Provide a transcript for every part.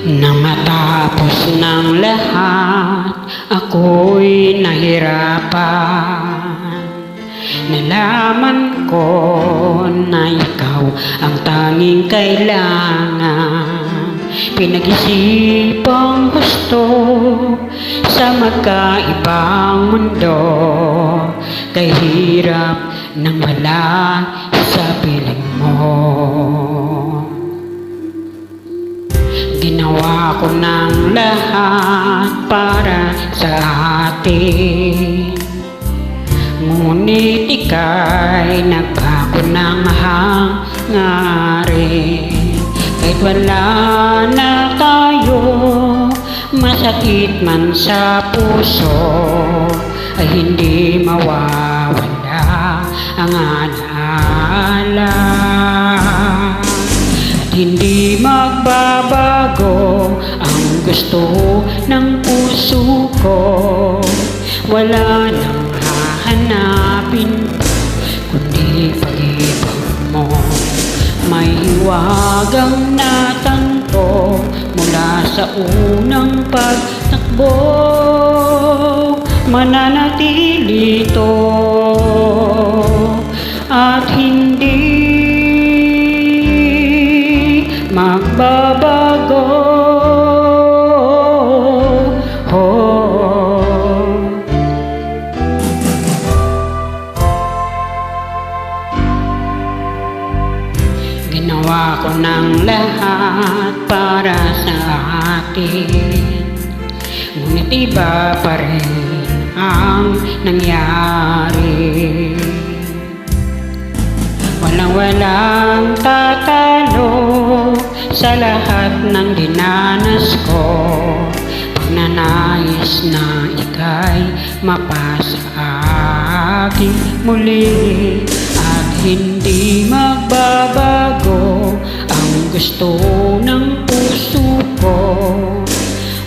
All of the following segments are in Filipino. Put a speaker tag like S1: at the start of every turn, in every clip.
S1: Nang matapos ng lahat, ako'y nahirapan. Nalaman ko na ikaw ang tanging kailangan. Pinag-isipang gusto sa magkaibang mundo, kay hirap nang wala sa piling mo. Ginawa ko ng lahat para sa atin, ngunit ika'y nagbago ng hangarin. Kahit wala na tayo, masakit man sa puso, ay hindi mawawala ang alaala. Hindi magbabago ang gusto ng puso ko. Wala nang hahanapin pa, kundi pag-ibig mo. May hiwagang natanto mula sa unang pagtakbo. Mananatili ito at hindi magbabago. Ginawa ko ng lahat para sa atin, ngunit iba pa rin ang nangyari. Walang tatalo sa lahat ng dinanas ko. Pagnanais na ika'y mapasa aking muli, at hindi magbabago ang gusto ng puso ko.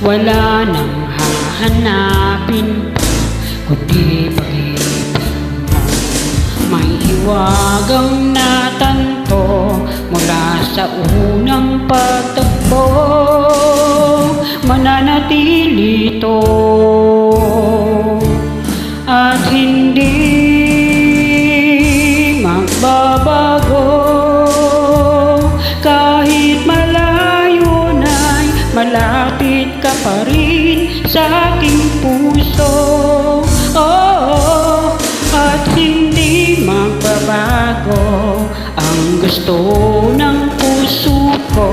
S1: Wala nang hahanapin pa, kundi pag-ibig mo. May hiwagang natanto mula sa unang pagtakbo. Mananatili ito at hindi magbabago. Kahit malayo na'y malapit ka pa rin sa aking puso. At hindi magbabago ang gusto ng puso ko.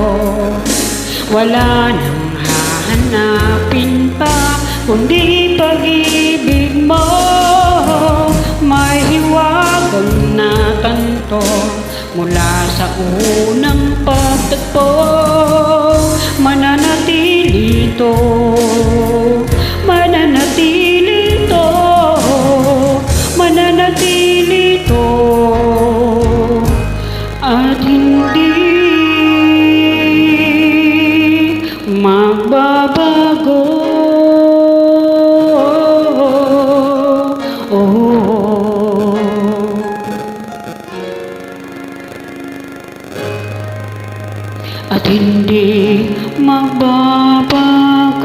S1: Wala nang hahanapin pa, kundi pag-ibig mo. May hiwagang natanto mula sa unang pagtagpo. Mananatili ito, mananatili ito, mananatili ito, at hindi magbabago. At hindi magbabago.